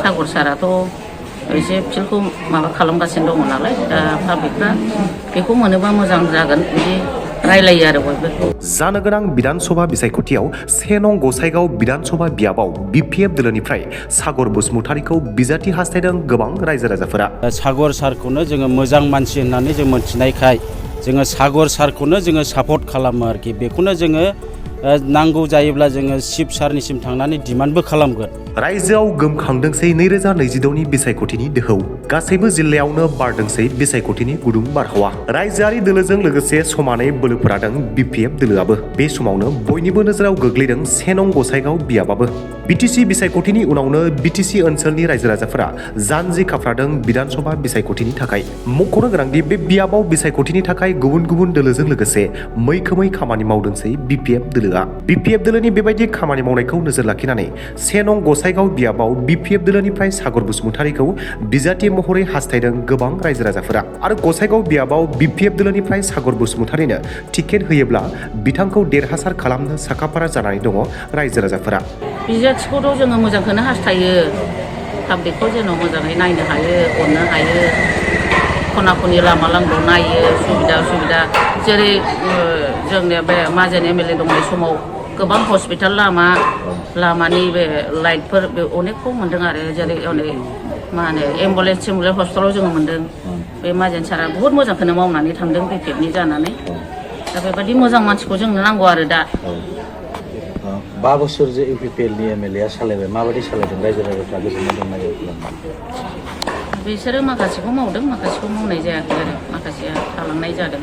सागर साराथ' एसे फिल्डखौ माबा खालामगासिनो दङ नालाय दा पाब्लिकफ्रा बेखौ मोनोबा मोजां जागोन बिदि रायलायो आरो बयबो। जानो गोनां बिधानसभा बिसायख'थियाव 1 नं गसाइगाव बिधानसभा बियाबाव BPF दोलोनिफ्राय सागर बसुमतारीखौ बिजाथि हास्थायदों गोबां रायजो राजाफोरा। सागर सारखौनो जोङो मोजां मानसि होननानै जों मोनथिनायखाय जोङो सागर सारखौनो जोङो सापर्ट खालामो आरोखि। बेखौनो जोङो नांगौ जायोब्ला जोङो चिफ सारनिसिम थांनानै डिमान्डबो खालामगोन। रायजोआव गोमखांदोंसै 2022 नि बिसायख'थिनि दोहौ। गासैबो जिल्लायावनो बारदोंसै बिसायख'थिनि गुदुं बारहावा। रायजोआरि दोलोजों लोगोसे समानै बोलो फोरादों BPF दोलोआबो। बे समावनो बयनिबो नोजोराव गोग्लैदों 1 नं गसाइगाव बियाबाबो। BTC बिसायख'थिनि उनावनो BTC ओनसोलनि रायजो राजाफोरा जानजि खाफ्रादों बिधानसभा बिसायख'थिनि थाखाय। मख'नो गोनांदि बे बियाबाव बिसायख'थिनि थाखाय गुबुन गुबुन दोलोजों लोगोसे मैखोमै खामानि मावदोंसै BPF दोलोआ। BPF दोलोनि बेबायदि खामानि मावनायखौ नोजोर लाखिनानै 1 नं गसाइगाव बियाबाव BPF दोलोनिफ्राय सागर बसुमतारीखौ बिजाथि महरै हास्थायदों गोबां रायजो राजाफोरा। आरो गसाइगाव बियाबाव BPF दोलोनिफ्राय सागर बसुमतारीनो टिकेट होयोब्ला बिथांखौ देरहासार खालामनो साखाफारा जानानै दङ रायजो राजाफोरा। बिजाथिखौथ' जोङो मोजांखौनो हास्थायो। पाब्लिकखौ जेन' मोजाङै नायनो हायो, अननो हायो, खना खनि लामा लांगौ नायो, सुबिदा जेरै जोंनिया बे माजेन MLA दंनाय समाव गोबां हस्पिटाल लामानि बे लाइटफोर बे अनेकखौ मोन्दों आरो जेरै मा होनो एम्बुलेन्स हस्पिटालाव जोङो मोन्दों। बे माजेन सारा बुहुत मोजांखौनो मावनानै थांदों BPFनि जानानै। दा बेबायदि मोजां मानसिखौ जोंनो नांगौ आरो दा। 5 बोसोर जे UPPLनि MLA सालायबाय, माबायदि सालायदों रायजो राजाफ्रा गोजोननाय दंना गैया? बिसोरो माखासेखौ मावदों, माखासेखौ मावनाय जायाखै आरो माखासेया थालांनाय जादों।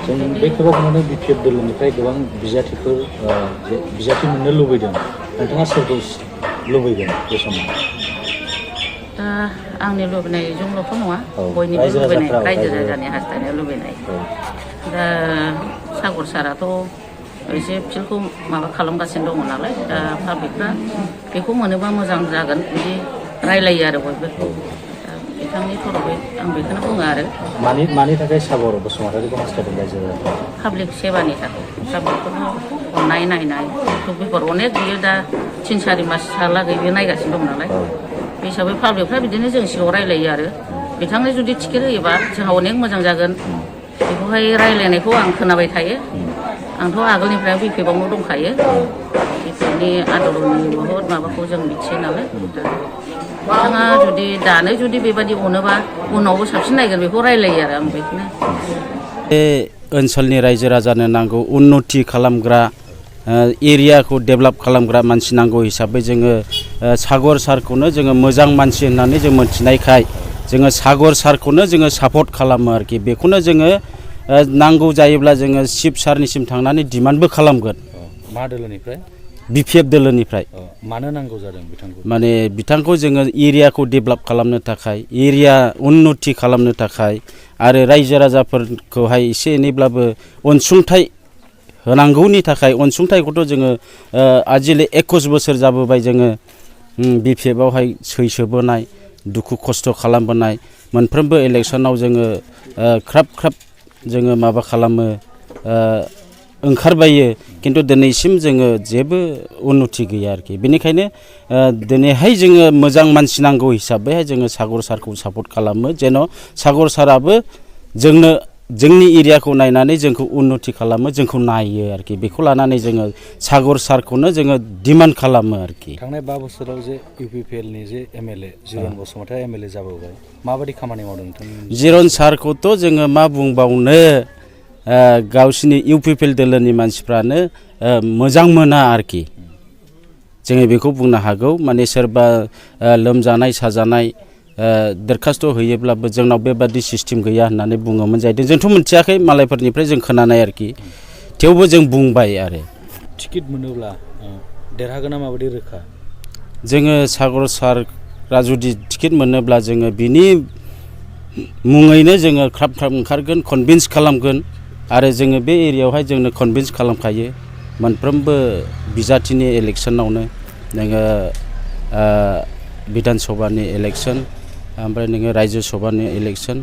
जों बे खेबाव नुनो BPF दोलोनिफ्राय गोबां बिजाथिफोर बिजाथि मोननो लुबैदों। नोंथाङा सोरखौ लुबैगोन बे समाव? दा आंनि लुबैनायजोंल'थ' नङा, बयनिबो लुबैनाय, रायजो राजानि हास्थायनाय लुबैनाय। दा सागर साराथ' एसे फिल्डखौ माबा खालामगासिनो दङ नालाय दा पाब्लिकफ्रा बेखौ मोनोबा मोजां जागोन बिदि रायलायो आरो बयबो। बिथांनि थरफै आं बेखौनो बुङो आरो। मानि थाखाय सागर बसुमतारीखौ हास्थायदों रायजो राजाफ्रा? पाब्लिक सेबानि थाखाय, पाब्लिकफोरखौ अननाय नायनाय दुब्लिफोर अनेक बियो दा 3-4 मासहालागै बियो नायगासिनो दं नालाय। बे हिसाबै पाब्लिकफ्रा बिदिनो जों सिगाङाव रायलायो आरो बिथांनो जुदि टिकेट होयोबा जोंहा अनेक मोजां जागोन। बेखौहाय रायलायनायखौ आं खोनाबाय थायो। आंथ' आगोलनिफ्राय BPFआवनो दंखायो। BPFनि आन्दलननि बहुद माबाखौ जों मिथियो नालाय। बिथाङा जुदि बेबायदि अनोबा उनावबो साबसिन नायगोन बेखौ रायलायो आरो आं बेखौनो। बे ओनसोलनि रायजो राजानो नांगौ उन्नति खालामग्रा, एरियाखौ डेभेलप खालामग्रा मानसि नांगौ हिसाबै जोङो सागर सारखौनो जोङो मोजां मानसि होननानै जों मोनथिनायखाय जोङो सागर सारखौनो जोङो सापर्ट खालामो आरोखि। बेखौनो जोङो नांगौ जायोब्ला जोङो चिफ सारनिसिम थांनानै डिमान्डबो खालामगोन। मा दोलोनिफ्राय? BPF दोलोनिफ्राय। मानो नांगौ जादों बिथांखौ? माने बिथांखौ जोङो एरियाखौ डेभेलप खालामनो थाखाय, एरिया उन्नति खालामनो थाखाय आरो रायजो राजाफोरखौहाय एसे एनैब्लाबो अनसुंथाइ होनांगौनि थाखाय, अनसुंथाइखौथ' जोङो आजिखालि 21 बोसोर जाबोबाय जोङो BPFआवहाय सैसोबोनाय, दुखु खस्थ' खालामबोनाय, मोनफ्रोमबो इलेक्सनाव जोङो ख्राब जोङो माबा खालामो, ओंखारबायो, खिन्थु दिनैसिम जोङो जेबो उन्नति गैया आरोखि। बेनिखायनो दिनैहाय जोङो मोजां मानसि नांगौ हिसाबैहाय जोङो सागर सारखौ सापर्ट खालामो, जेन' सागर साराबो जोंनि एरियाखौ नायनानै जोंखौ उन्नति खालामो, जोंखौ नायो आरोखि। बेखौ लानानै जोङो सागर सारखौनो जोङो डिमान्ड खालामो आरोखि। थांनाय 5 बोसोराव जे UPPLनि जे MLA जिरन बसुमतारी MLA जाबोबाय, माबायदि खामानि मावदों नोंथांनि? जिरन सारखौथ' जोङो मा बुंबावनो, गावसिनि UPPL दोलोनि मानसिफ्रानो मोजां मोना आरोखि। जोङो बेखौ बुंनो हागौ। माने सोरबा लोमजानाय साजानाय दरखास्त होयोब्लाबो जोंनाव बेबादि सिस्टेम गैया होननानै बुङोमोन जाहैदों। जोंथ' मिथियाखै, मालायफोरनिफ्राय जों खोनानाय आरोखि। थेवबो जों बुंबाय आरो। टिकेट मोनोब्ला देरहागोना माबायदि रोखा? जोङो सागर सारआ जुदि टिकेट मोनोब्ला जोङो बिनि मुङैनो जोङो ख्राब ओंखारगोन, कनभिन्स खालामगोन। आरो जोङो बे एरियायावहाय जोंनो कनभिन्स खालामखायो मोनफ्रोमबो बिजाथिनि इलेक्सनावनो। नोङो बिधान सभानि इलेक्सन, ओमफ्राय नोङो रायजो सभानि इलेक्सन,